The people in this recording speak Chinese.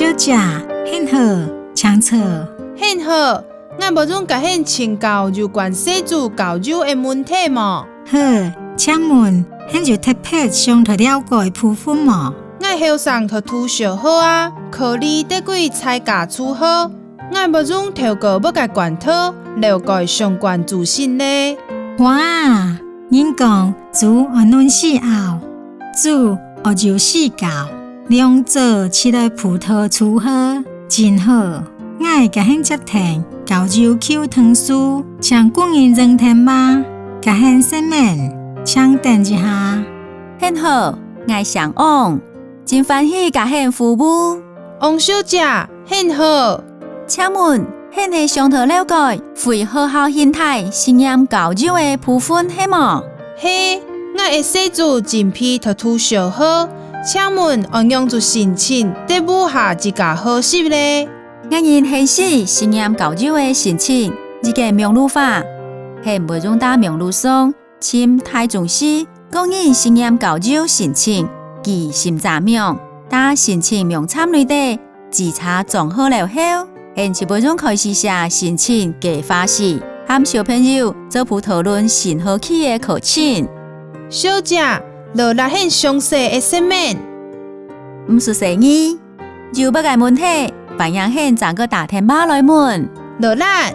小姐，很好，请坐。很好，我无准甲迄请教有关细致教育的问题吗？好，请问，迄就特别上头了解部分吗？我后上头图小好啊，考虑得几菜价处好，我无准透过要甲罐头了解相关资讯呢。哇，人讲煮学嫩死后，煮学就死教，两者起来葡萄处好，真好。我会甲迄接听教授口汤书，请供应热天吗？甲迄洗面，请等一下。很好，我上王，真欢喜甲迄服务。王小姐，很好。请问，迄个上头了解为好好心态信任教育的部分是吗？嘿，我会细致真批图图小好，请问按样子申请得补下一家合适呢？我因很喜信任教育的申请，这个名录法，很不用打名录上，签台中市公益信任教育申请及审查名，打申请名参内底自查总好了后，很就不用开始写申请计划书，和小朋友做葡讨论新学期的课程。小姐，落来很详细的说明。唔是生意，就不个问题。白羊很怎个打电话来问？罗兰，